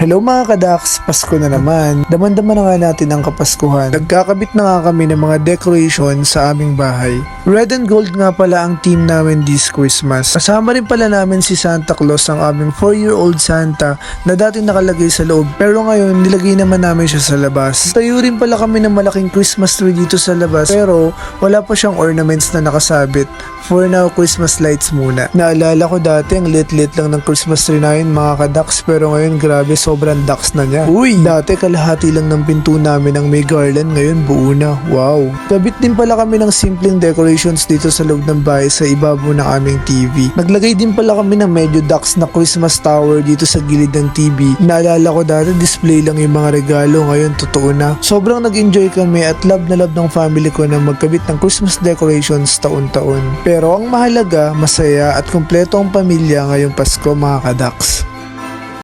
Hello mga kadaks, Pasko na naman. Daman-daman na nga natin ang Kapaskuhan. Nagkakabit na nga kami ng mga decoration sa aming bahay. Red and gold nga pala ang team namin this Christmas. Kasama rin pala namin si Santa Claus, ang aming 4-year-old Santa na dati nakalagay sa loob, pero ngayon nilagay naman namin siya sa labas. Tayo rin pala kami ng malaking Christmas tree dito sa labas, pero wala pa siyang ornaments na nakasabit. For now, Christmas lights muna. Naalala ko dati ang lit-lit lang ng Christmas tree na yun mga kadaks, pero ngayon grabe, sobrang daks na niya. Uy! Dati kalahati lang ng pinto namin ang may garland, ngayon buo na. Wow! Kabit din pala kami ng simpleng decorations dito sa loob ng bahay sa ibabaw ng aming TV. Naglagay din pala kami ng medyo daks na Christmas tower dito sa gilid ng TV. Naalala ko dati display lang yung mga regalo, ngayon totoo na. Sobrang nag-enjoy kami at love na love ng family ko na magkabit ng Christmas decorations taon-taon. Pero ang mahalaga, masaya at kumpleto ang pamilya ngayong Pasko mga kadaks.